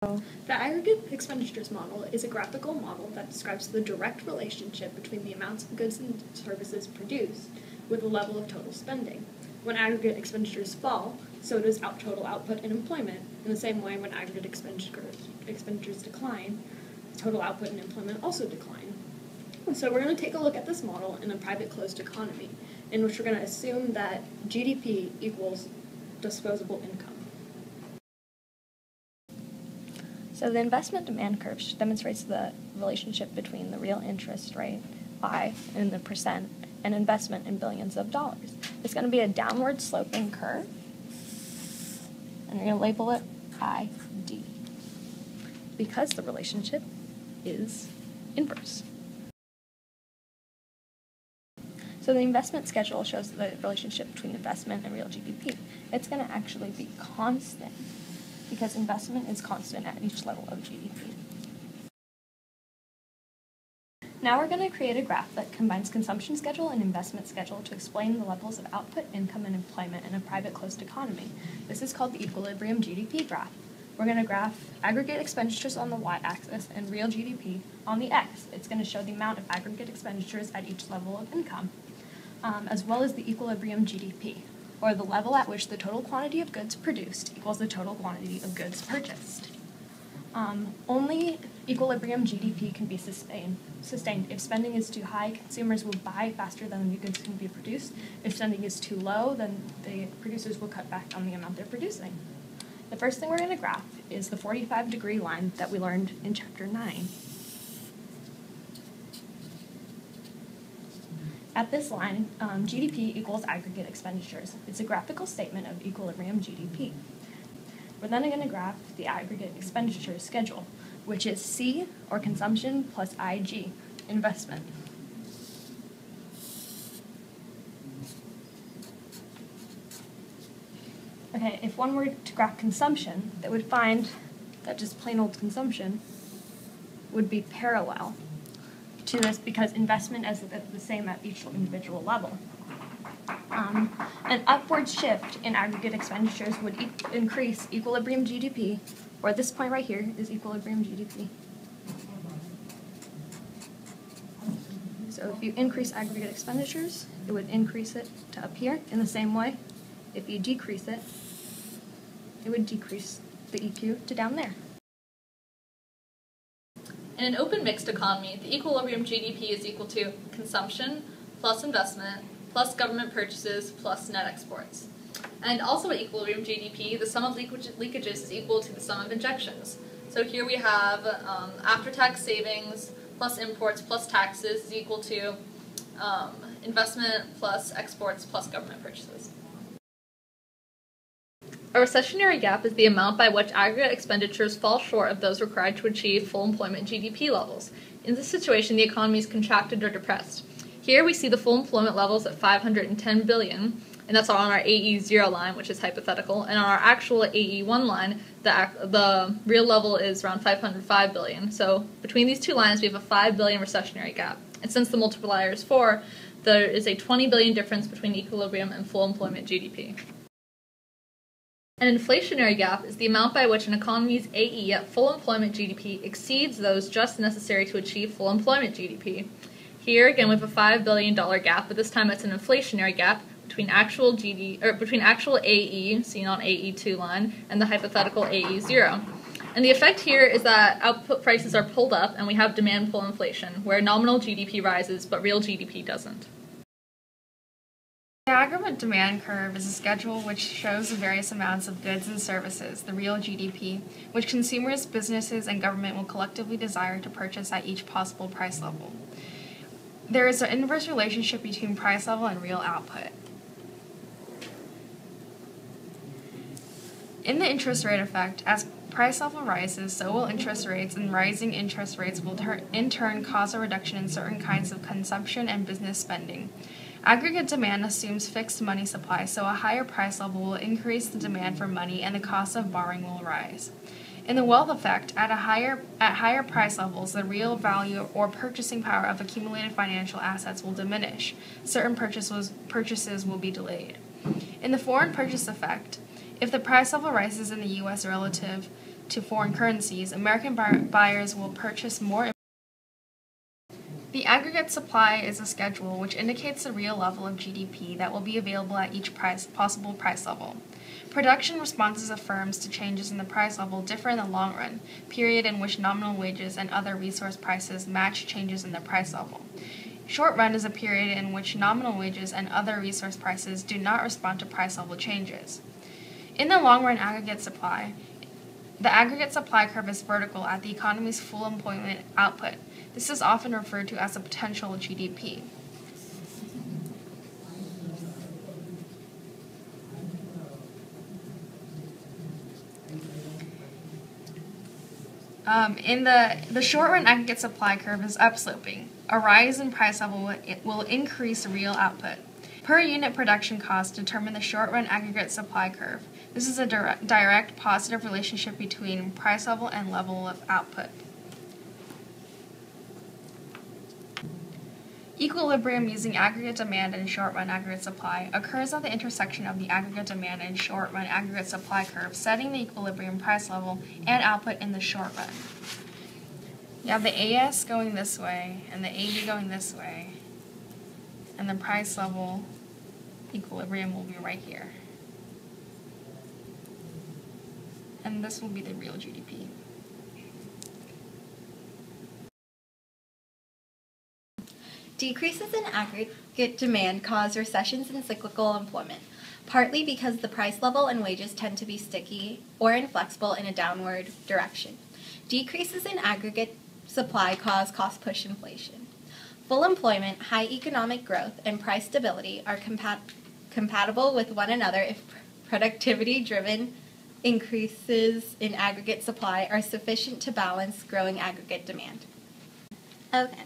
The aggregate expenditures model is a graphical model that describes the direct relationship between the amounts of goods and services produced with the level of total spending. When aggregate expenditures fall, so does total output and employment. In the same way, when aggregate expenditures decline, total output and employment also decline. So we're going to take a look at this model in a private closed economy, in which we're going to assume that GDP equals disposable income. So the investment demand curve demonstrates the relationship between the real interest rate, I, in the percent, and investment in billions of dollars. It's going to be a downward sloping curve, and we're going to label it ID, because the relationship is inverse. So the investment schedule shows the relationship between investment and real GDP. It's going to actually be constant, because investment is constant at each level of GDP. Now we're going to create a graph that combines consumption schedule and investment schedule to explain the levels of output, income, and employment in a private closed economy. This is called the equilibrium GDP graph. We're going to graph aggregate expenditures on the y-axis and real GDP on the x. It's going to show the amount of aggregate expenditures at each level of income, as well as the equilibrium GDP, or the level at which the total quantity of goods produced equals the total quantity of goods purchased. Only equilibrium GDP can be sustained. If spending is too high, consumers will buy faster than the goods can be produced. If spending is too low, then the producers will cut back on the amount they're producing. The first thing we're going to graph is the 45-degree line that we learned in Chapter 9. At this line, GDP equals aggregate expenditures. It's a graphical statement of equilibrium GDP. We're then going to graph the aggregate expenditure schedule, which is C, or consumption, plus IG, investment. Okay, if one were to graph consumption, they would find that just plain old consumption would be parallel to this, because investment is the same at each individual level. An upward shift in aggregate expenditures would increase equilibrium GDP, or this point right here is equilibrium GDP. So if you increase aggregate expenditures, it would increase it to up here. In the same way, if you decrease it, it would decrease the EQ to down there. In an open mixed economy, the equilibrium GDP is equal to consumption plus investment plus government purchases plus net exports. And also at equilibrium GDP, the sum of leakages is equal to the sum of injections. So here we have after-tax savings plus imports plus taxes is equal to investment plus exports plus government purchases. A recessionary gap is the amount by which aggregate expenditures fall short of those required to achieve full employment GDP levels. In this situation, the economy is contracted or depressed. Here we see the full employment levels at 510 billion, and that's on our AE0 line, which is hypothetical, and on our actual AE1 line, the real level is around 505 billion. So between these two lines, we have a 5 billion recessionary gap. And since the multiplier is 4, there is a 20 billion difference between equilibrium and full employment GDP. An inflationary gap is the amount by which an economy's AE at full employment GDP exceeds those just necessary to achieve full employment GDP. Here again we have a $5 billion gap, but this time it's an inflationary gap between actual AE, seen on AE2 line, and the hypothetical AE0. And the effect here is that output prices are pulled up and we have demand pull inflation, where nominal GDP rises but real GDP doesn't. The aggregate demand curve is a schedule which shows the various amounts of goods and services, the real GDP, which consumers, businesses, and government will collectively desire to purchase at each possible price level. There is an inverse relationship between price level and real output. In the interest rate effect, as price level rises, so will interest rates, and rising interest rates will in turn cause a reduction in certain kinds of consumption and business spending. Aggregate demand assumes fixed money supply, so a higher price level will increase the demand for money and the cost of borrowing will rise. In the wealth effect, at higher price levels, the real value or purchasing power of accumulated financial assets will diminish. Certain purchases will be delayed. In the foreign purchase effect, If the price level rises in the U.S. relative to foreign currencies, American buyers will purchase more. The aggregate supply is a schedule which indicates the real level of GDP that will be available at each possible price level. Production responses of firms to changes in the price level differ in the long run, period in which nominal wages and other resource prices match changes in the price level. Short run is a period in which nominal wages and other resource prices do not respond to price level changes. In the long run the aggregate supply curve is vertical at the economy's full employment output. This is often referred to as a potential GDP. In the short-run aggregate supply curve is upsloping. A rise in price level will increase real output. Per unit production costs determine the short-run aggregate supply curve. This is a direct positive relationship between price level and level of output. Equilibrium using aggregate demand and short-run aggregate supply occurs at the intersection of the aggregate demand and short-run aggregate supply curve, setting the equilibrium price level and output in the short run. You have the AS going this way and the AD going this way, and the price level equilibrium will be right here. And this will be the real GDP. Decreases in aggregate demand cause recessions in cyclical employment, partly because the price level and wages tend to be sticky or inflexible in a downward direction. Decreases in aggregate supply cause cost-push inflation. Full employment, high economic growth, and price stability are compatible with one another if productivity-driven increases in aggregate supply are sufficient to balance growing aggregate demand. Okay.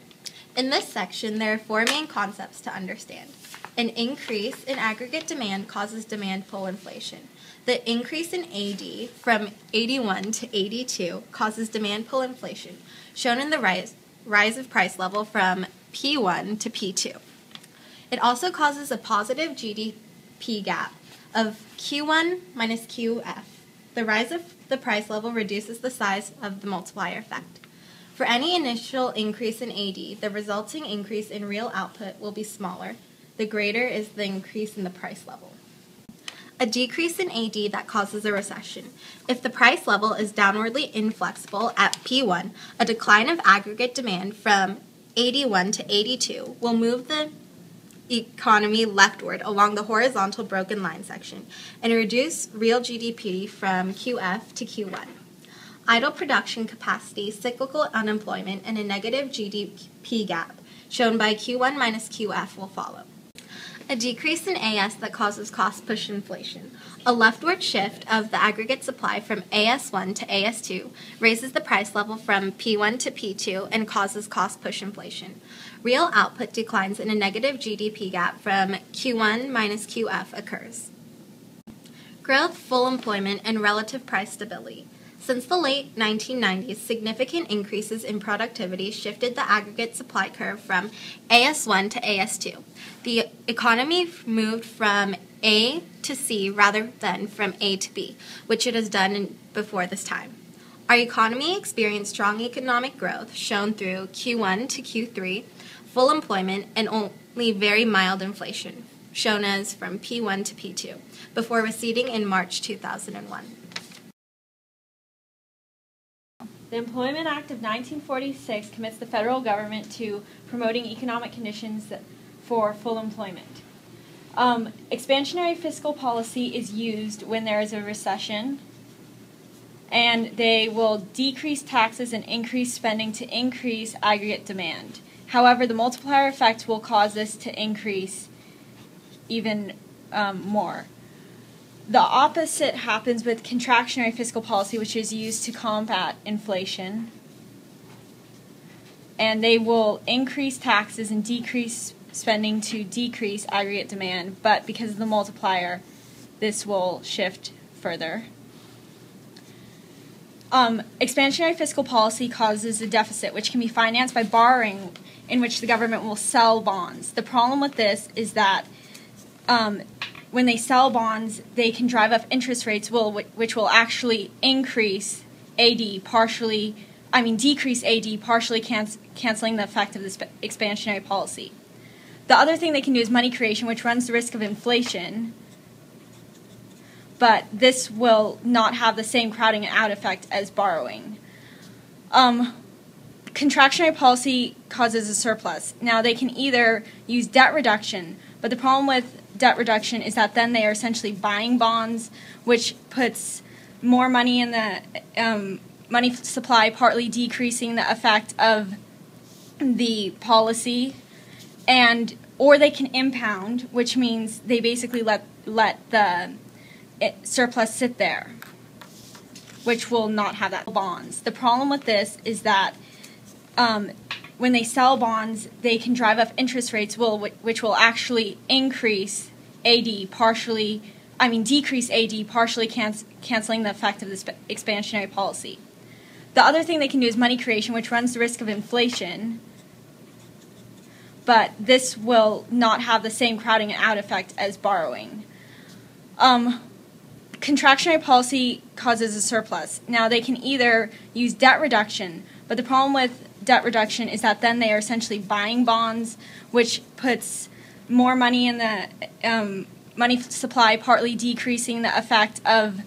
In this section, there are four main concepts to understand. An increase in aggregate demand causes demand pull inflation. The increase in AD from 81 to 82 causes demand pull inflation, shown in the rise of price level from P1 to P2. It also causes a positive GDP gap of Q1 minus QF. The rise of the price level reduces the size of the multiplier effect. For any initial increase in AD, the resulting increase in real output will be smaller. The greater is the increase in the price level. A decrease in AD that causes a recession. If the price level is downwardly inflexible at P1, a decline of aggregate demand from 81 to 82 will move the economy leftward along the horizontal broken line section and reduce real GDP from QF to Q1. Idle production capacity, cyclical unemployment, and a negative GDP gap, shown by Q1 minus QF, will follow. A decrease in AS that causes cost-push inflation. A leftward shift of the aggregate supply from AS1 to AS2 raises the price level from P1 to P2 and causes cost-push inflation. Real output declines and a negative GDP gap from Q1 minus QF occurs. Growth, full employment, and relative price stability. Since the late 1990s, significant increases in productivity shifted the aggregate supply curve from AS1 to AS2. The economy moved from A to C rather than from A to B, which it has done before this time. Our economy experienced strong economic growth, shown through Q1 to Q3, full employment, and only very mild inflation, shown as from P1 to P2, before receding in March 2001. The Employment Act of 1946 commits the federal government to promoting economic conditions for full employment. Expansionary fiscal policy is used when there is a recession, and they will decrease taxes and increase spending to increase aggregate demand. However, the multiplier effect will cause this to increase even more. The opposite happens with contractionary fiscal policy, which is used to combat inflation. And they will increase taxes and decrease spending to decrease aggregate demand, but because of the multiplier, this will shift further. Expansionary fiscal policy causes a deficit, which can be financed by borrowing, in which the government will sell bonds. The problem with this is that when they sell bonds, they can drive up interest rates, which will actually increase AD decrease AD, partially canceling the effect of this expansionary policy. The other thing they can do is money creation, which runs the risk of inflation, but this will not have the same crowding out effect as borrowing. Contractionary policy causes a surplus. Now, they can either use debt reduction, but the problem with debt reduction is that then they are essentially buying bonds, which puts more money in the money supply, partly decreasing the effect of the policy, or they can impound, which means they basically let the surplus sit there, which will not have that bonds. The problem with this is that when they sell bonds, they can drive up interest rates, which will actually increase AD, decrease AD, partially canceling the effect of this expansionary policy. The other thing they can do is money creation, which runs the risk of inflation, but this will not have the same crowding out effect as borrowing. Contractionary policy causes a surplus. Now, they can either use debt reduction, but the problem with debt reduction is that then they are essentially buying bonds, which puts more money in the money supply, partly decreasing the effect of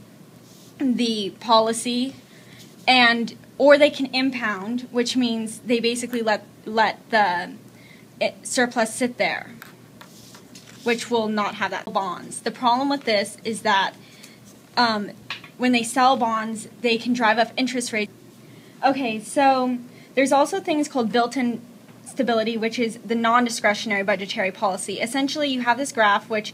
the policy, or they can impound, which means they basically let the surplus sit there, which will not have that bonds. The problem with this is that when they sell bonds, they can drive up interest rates. Okay, so there's also things called built-in stability, which is the non-discretionary budgetary policy. Essentially, you have this graph which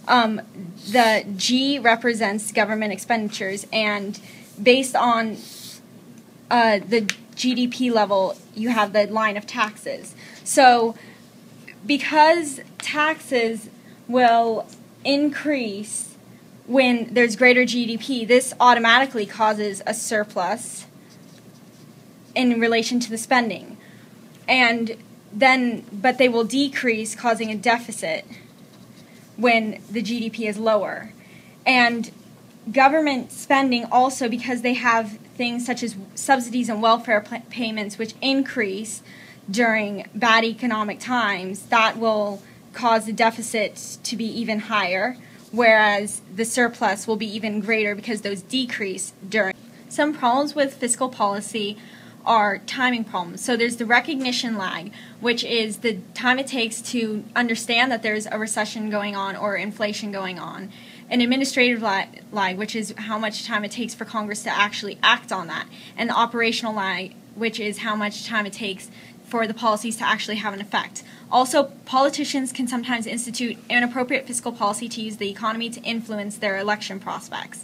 the G represents government expenditures, and based on the GDP level, you have the line of taxes. So because taxes will increase when there's greater GDP, this automatically causes a surplus in relation to the spending. But they will decrease, causing a deficit when the GDP is lower. And government spending also, because they have things such as subsidies and welfare payments which increase during bad economic times, that will cause the deficit to be even higher, whereas the surplus will be even greater because those decrease during. Some problems with fiscal policy are timing problems. So there's the recognition lag, which is the time it takes to understand that there's a recession going on or inflation going on. An administrative lag, which is how much time it takes for Congress to actually act on that. And the operational lag, which is how much time it takes for the policies to actually have an effect. Also, politicians can sometimes institute inappropriate fiscal policy to use the economy to influence their election prospects.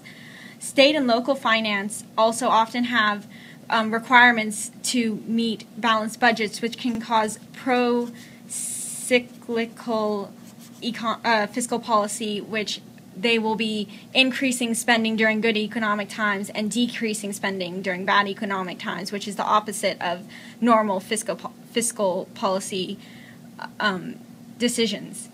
State and local finance also often have requirements to meet balanced budgets, which can cause pro-cyclical fiscal policy, which they will be increasing spending during good economic times and decreasing spending during bad economic times, which is the opposite of normal fiscal policy decisions.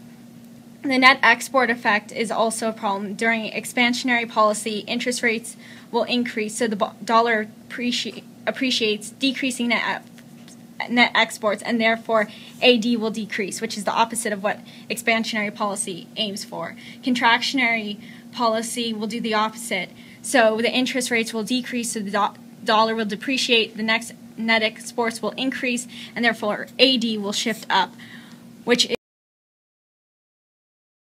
The net export effect is also a problem. During expansionary policy, interest rates will increase, so the dollar appreciates, decreasing net exports, and therefore AD will decrease, which is the opposite of what expansionary policy aims for. Contractionary policy will do the opposite. So the interest rates will decrease, so the dollar will depreciate, the next net exports will increase, and therefore AD will shift up, which is